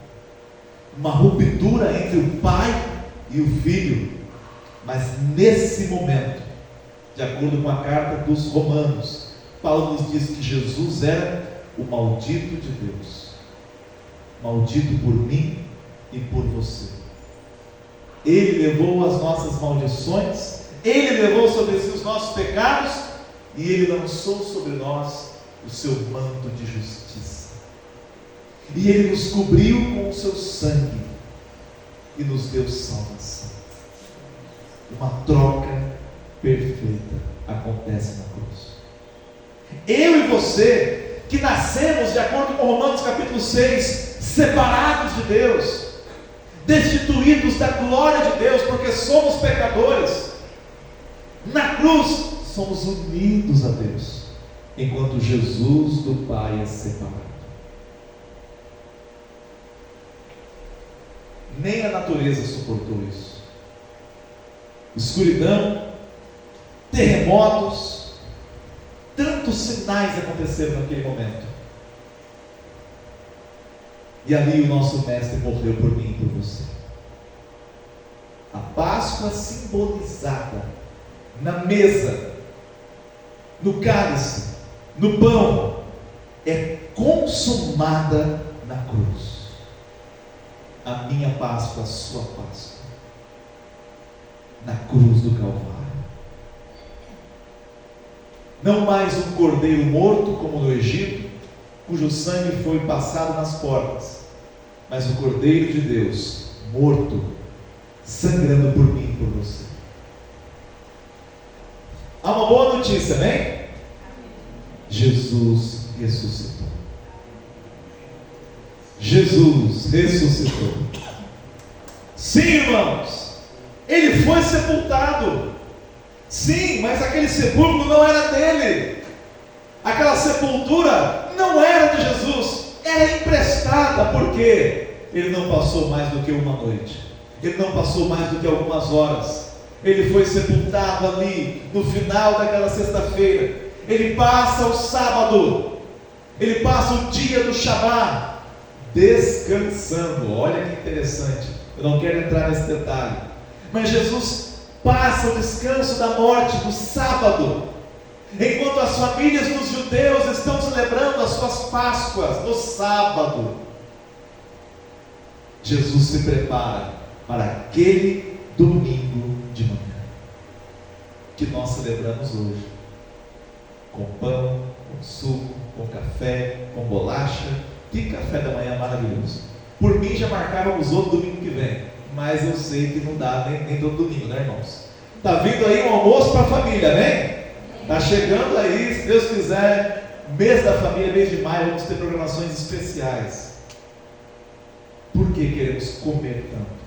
C: Uma ruptura entre o Pai e o Filho. Mas nesse momento, de acordo com a carta dos Romanos, Paulo nos diz que Jesus era o maldito de Deus, maldito por mim e por você. Ele levou as nossas maldições, Ele levou sobre si os nossos pecados, e Ele lançou sobre nós o seu manto de justiça, e Ele nos cobriu com o seu sangue, e nos deu salvação. Uma troca perfeita acontece na cruz. Eu e você, que nascemos de acordo com Romanos capítulo 6, separados de Deus, destituídos da glória de Deus, porque somos pecadores, na cruz somos unidos a Deus, enquanto Jesus do Pai é separado. nem a natureza suportou isso. Escuridão, terremotos, tantos sinais aconteceram naquele momento. E ali o nosso Mestre morreu por mim e por você. A Páscoa simbolizada na mesa, no cálice, no pão, é consumada na cruz. A minha Páscoa, a sua Páscoa, na cruz do Calvário. Não mais um cordeiro morto como no Egito, cujo sangue foi passado nas portas, mas o Cordeiro de Deus morto, sangrando por mim e por você. Há uma boa notícia, né? Jesus ressuscitou. Jesus ressuscitou. Sim, irmãos, ele foi sepultado. Sim, mas aquele sepulcro não era dele. Aquela sepultura não era de Jesus, era emprestada, porque ele não passou mais do que uma noite, ele não passou mais do que algumas horas. Ele foi sepultado ali no final daquela sexta-feira. Ele passa o sábado, ele passa o dia do Shabat descansando. Olha que interessante, eu não quero entrar nesse detalhe, mas Jesus passa o descanso da morte no sábado, enquanto as famílias dos judeus estão celebrando as suas Páscoas no sábado. Jesus se prepara para aquele domingo de manhã que nós celebramos hoje, com pão, com suco, com café, com bolacha. Que café da manhã maravilhoso! Por mim já marcávamos outro domingo que vem, mas eu sei que não dá nem todo domingo, né, irmãos? Está vindo aí um almoço para a família, né? Está chegando aí, se Deus quiser, mês da família, mês de maio, vamos ter programações especiais. Por que queremos comer tanto?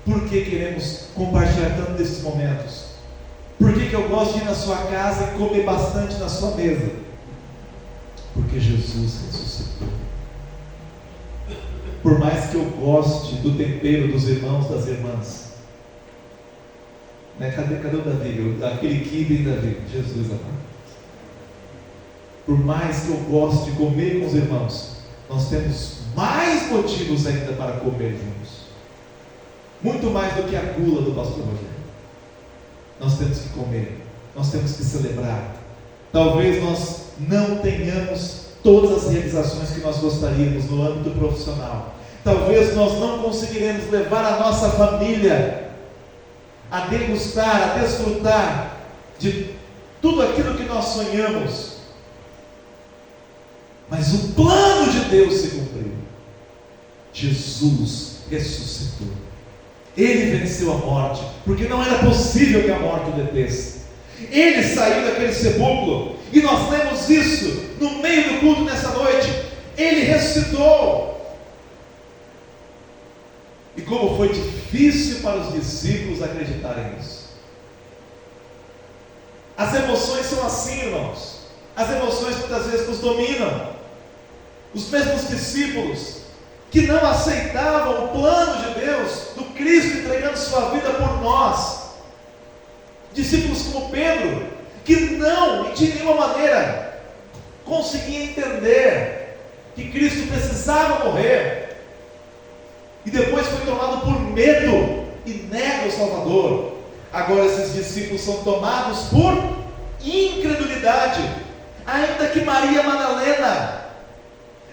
C: Por que queremos compartilhar tanto desses momentos? Por que eu gosto de ir na sua casa e comer bastante na sua mesa? Porque Jesus ressuscitou. Por mais que eu goste do tempero dos irmãos, das irmãs, né? Cadê o Davi? Aquele quibe em Davi, Jesus amado. Por mais que eu goste de comer com os irmãos, nós temos mais motivos ainda para comer juntos. Muito mais do que a gula do pastor Rogério. Nós temos que comer, nós temos que celebrar. Talvez nós não tenhamos todas as realizações que nós gostaríamos no âmbito profissional. Talvez nós não conseguiremos levar a nossa família a degustar, a desfrutar de tudo aquilo que nós sonhamos. Mas o plano de Deus se cumpriu. Jesus ressuscitou. Ele venceu a morte, porque não era possível que a morte o detesse. Ele saiu daquele sepulcro, e nós lemos isso no meio do culto nessa noite. Ele ressuscitou. E como foi difícil para os discípulos acreditarem nisso. As emoções são assim, irmãos. As emoções muitas vezes nos dominam. Os mesmos discípulos que não aceitavam o plano de Deus, do Cristo entregando sua vida por nós. Discípulos como Pedro, que não, de nenhuma maneira, conseguia entender que Cristo precisava morrer. E depois foi tomado por medo e nega o Salvador. Agora esses discípulos são tomados por incredulidade. Ainda que Maria Madalena,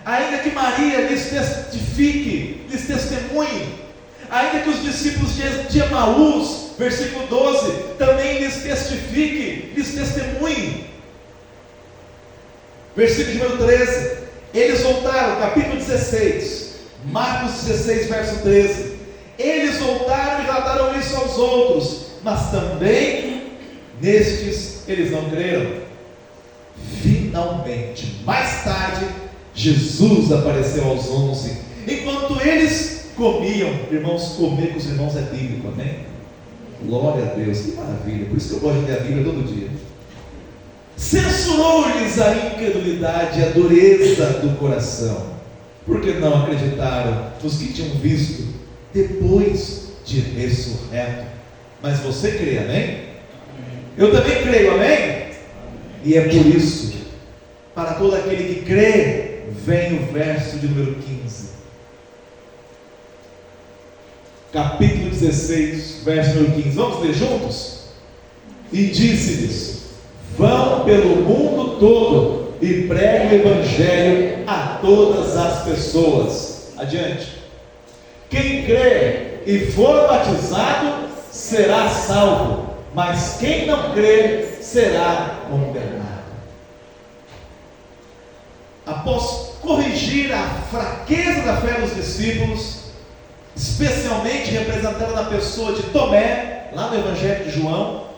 C: ainda que Maria lhes testifique, lhes testemunhe, ainda que os discípulos de Emaús, versículo 12, também lhes testifique, lhes testemunhe. Versículo número 13, eles voltaram, capítulo 16, Marcos 16, verso 13. Eles voltaram e relataram isso aos outros, mas também nestes eles não creram. Finalmente, mais tarde, Jesus apareceu aos 11, enquanto eles comiam. Irmãos, comer com os irmãos é bíblico, amém? Glória a Deus, que maravilha, por isso que eu gosto de ler a Bíblia todo dia. Censurou-lhes a incredulidade e a dureza do coração, porque não acreditaram os que tinham visto depois de ressurreto. Mas você crê, amém? Eu também creio, amém? E é por isso, para todo aquele que crê, vem o verso de número 15. Capítulo 16, verso número 15. Vamos ler juntos? E disse-lhes: vão pelo mundo todo e preguem o evangelho a todas as pessoas. Adiante. Quem crê e for batizado será salvo, mas quem não crê será condenado. Após corrigir a fraqueza da fé dos discípulos, especialmente representada na pessoa de Tomé, lá no Evangelho de João,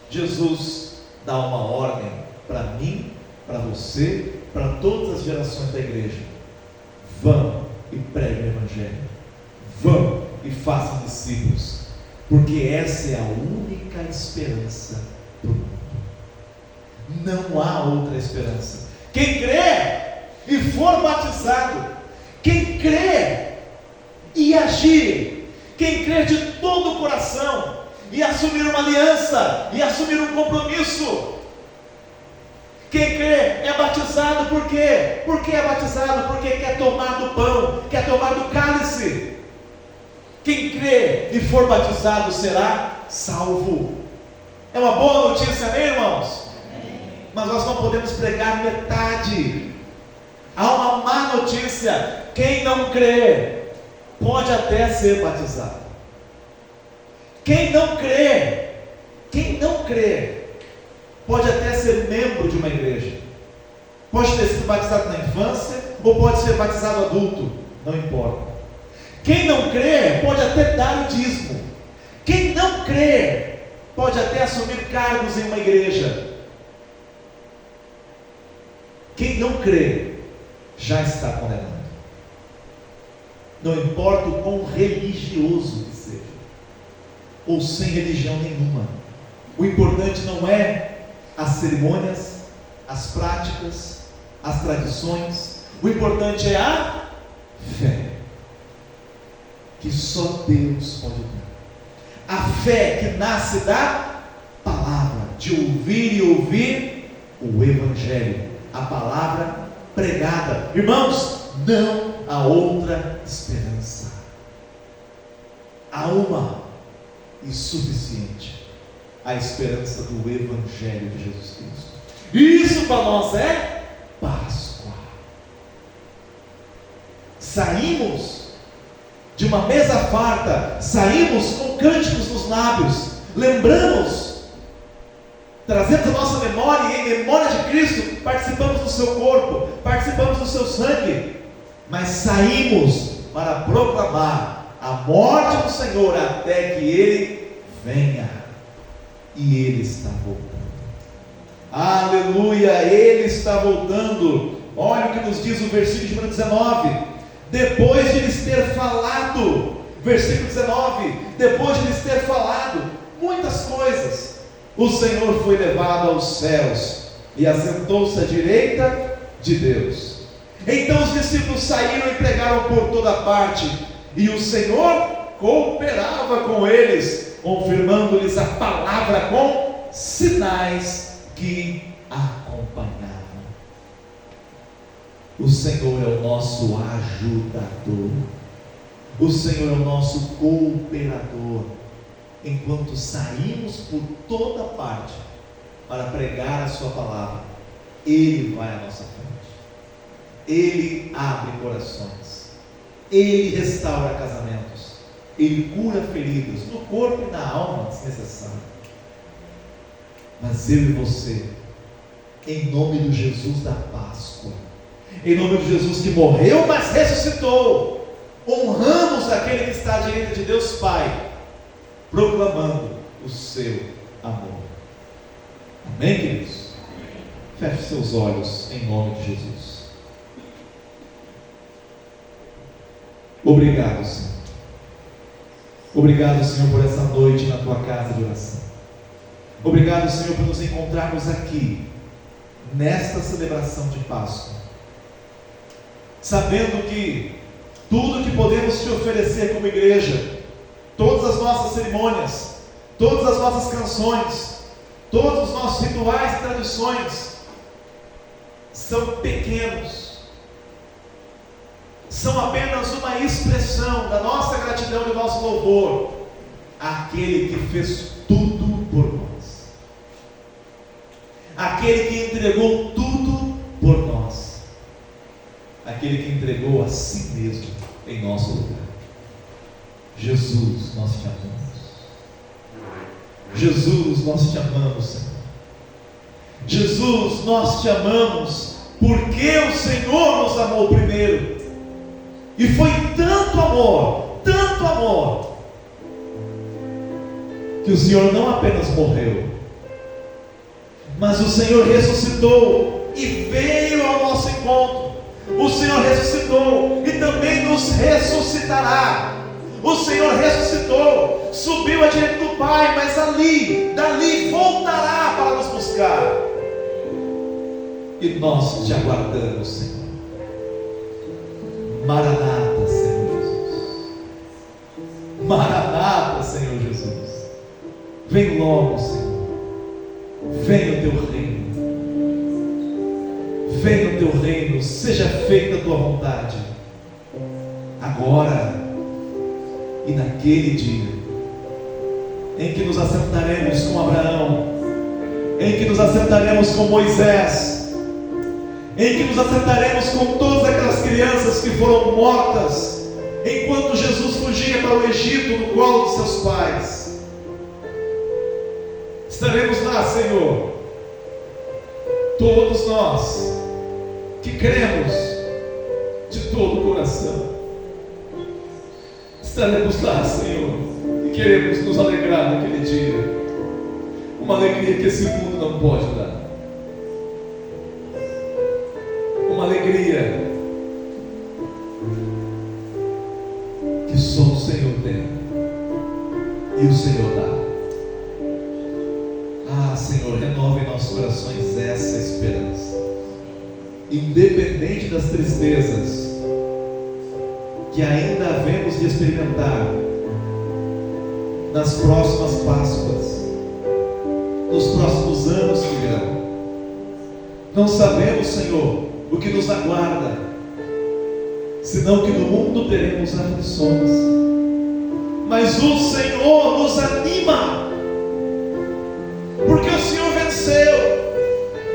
C: Jesus dá uma ordem para mim, para você, para todas as gerações da igreja: vão e preguem o Evangelho, vão e façam discípulos, porque essa é a única esperança para o mundo. Não há outra esperança. Quem crê e for batizado, quem crê e agir, quem crê de todo o coração e assumir uma aliança e assumir um compromisso, quem crê é batizado. Por quê? Por que é batizado? Porque quer tomar do pão, quer tomar do cálice. Quem crê e for batizado será salvo. É uma boa notícia, amém, irmãos? Mas nós não podemos pregar metade. Há uma má notícia: quem não crê pode até ser batizado. Quem não crê pode até ser membro de uma igreja, pode ter sido batizado na infância, ou pode ser batizado adulto, não importa. Quem não crê pode até dar o dízimo. Quem não crê pode até assumir cargos em uma igreja. Quem não crê já está condenado. Não importa o quão religioso que seja, ou sem religião nenhuma. O importante não é as cerimônias, as práticas, as tradições. O importante é a fé, que só Deus pode dar. A fé que nasce da palavra, de ouvir e ouvir o Evangelho, a palavra pregada. Irmãos, não há outra esperança. Há uma e suficiente: a esperança do Evangelho de Jesus Cristo. Isso para nós é Páscoa. Saímos de uma mesa farta, saímos com cânticos nos lábios, lembramos, trazemos a nossa memória, e em memória de Cristo participamos do seu corpo, participamos do seu sangue, mas saímos para proclamar a morte do Senhor até que Ele venha. E Ele está voltando. Aleluia, Ele está voltando. Olha o que nos diz o versículo de número 19. Depois de lhes ter falado, versículo 19, depois de lhes ter falado muitas coisas, o Senhor foi levado aos céus e assentou-se à direita de Deus. Então os discípulos saíram e pregaram por toda parte, e o Senhor cooperava com eles, confirmando-lhes a palavra com sinais que acompanhavam. O Senhor é o nosso ajudador, o Senhor é o nosso cooperador. Enquanto saímos por toda parte para pregar a sua palavra, Ele vai à nossa frente, Ele abre corações, Ele restaura casamentos, Ele cura feridas no corpo e na alma, se necessário. Mas eu e você, em nome do Jesus da Páscoa, em nome de Jesus que morreu, mas ressuscitou, honramos aquele que está à direita de Deus Pai, proclamando o seu amor. Amém, queridos? Feche seus olhos em nome de Jesus. Obrigado, Senhor. Obrigado, Senhor, por essa noite na tua casa de oração. Obrigado, Senhor, por nos encontrarmos aqui nesta celebração de Páscoa, sabendo que tudo que podemos te oferecer como igreja, todas as nossas cerimônias, todas as nossas canções, todos os nossos rituais e tradições são pequenos, são apenas uma expressão da nossa gratidão e do nosso louvor àquele que fez tudo por nós, aquele que entregou tudo por nós, aquele que entregou a si mesmo em nosso lugar. Jesus, nós te amamos. Jesus, nós te amamos, Senhor. Jesus, nós te amamos, porque o Senhor nos amou primeiro. E foi tanto amor, que o Senhor não apenas morreu, mas o Senhor ressuscitou e veio ao nosso encontro. O Senhor ressuscitou e também nos ressuscitará. O Senhor ressuscitou, subiu à direita do Pai, mas dali voltará para nos buscar. E nós te aguardamos, Senhor. Maranata, Senhor Jesus. Maranata, Senhor Jesus. Vem logo, Senhor. Venha o teu reino. Venha o teu reino, seja feita a tua vontade, agora e naquele dia, em que nos assentaremos com Abraão, em que nos assentaremos com Moisés, em que nos assentaremos com todas aquelas crianças que foram mortas, enquanto Jesus fugia para o Egito no colo de seus pais. Estaremos lá, Senhor, todos nós que cremos de todo o coração. Estaremos lá, Senhor, e queremos nos alegrar naquele dia, uma alegria que esse mundo não pode dar, uma alegria que só o Senhor tem e o Senhor dá. Ah, Senhor, renova em nossos corações essa esperança, independente das tristezas que ainda havemos de experimentar nas próximas Páscoas, nos próximos anos que virão. Não sabemos, Senhor, o que nos aguarda, senão que no mundo teremos aflições, mas o Senhor nos anima, porque o Senhor venceu.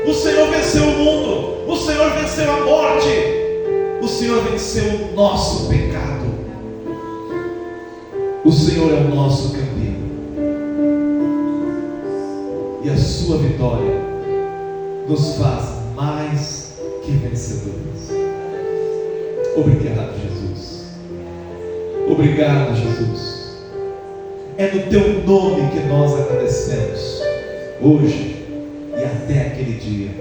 C: O Senhor venceu o mundo, o Senhor venceu a morte, o Senhor venceu o nosso pecado. O Senhor é o nosso caminho, e a sua vitória nos faz mais que vencedores. Obrigado, Jesus. Obrigado, Jesus. É no teu nome que nós agradecemos hoje e até aquele dia.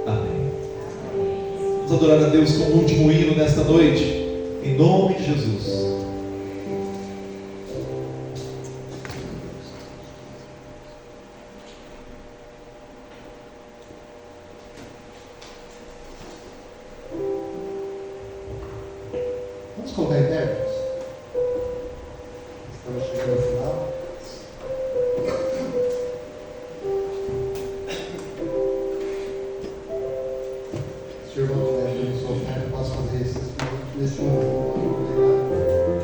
C: Amém. Vamos adorar a Deus com o último hino nesta noite, em nome de Jesus.
B: Vamos contar intérpretes? Estamos chegando ao final. Se o irmão estiver pedindo sua oferta, eu posso fazer isso nesse momento.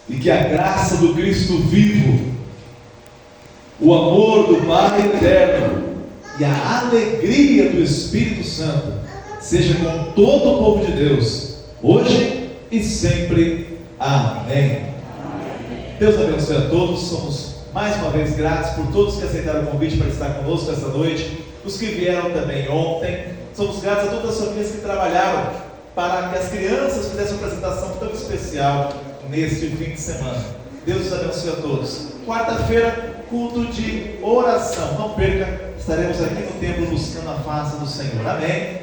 C: E que a graça do Cristo vivo, o amor do Pai eterno e a alegria do Espírito Santo seja com todo o povo de Deus, hoje e sempre. Amém. Deus abençoe a todos. Somos mais uma vez gratos por todos que aceitaram o convite para estar conosco esta noite, os que vieram também ontem. Somos gratos a todas as famílias que trabalharam para que as crianças fizessem uma apresentação tão especial neste fim de semana. Deus os abençoe a todos. Quarta-feira, culto de oração. Não perca, estaremos aqui no templo buscando a face do Senhor. Amém.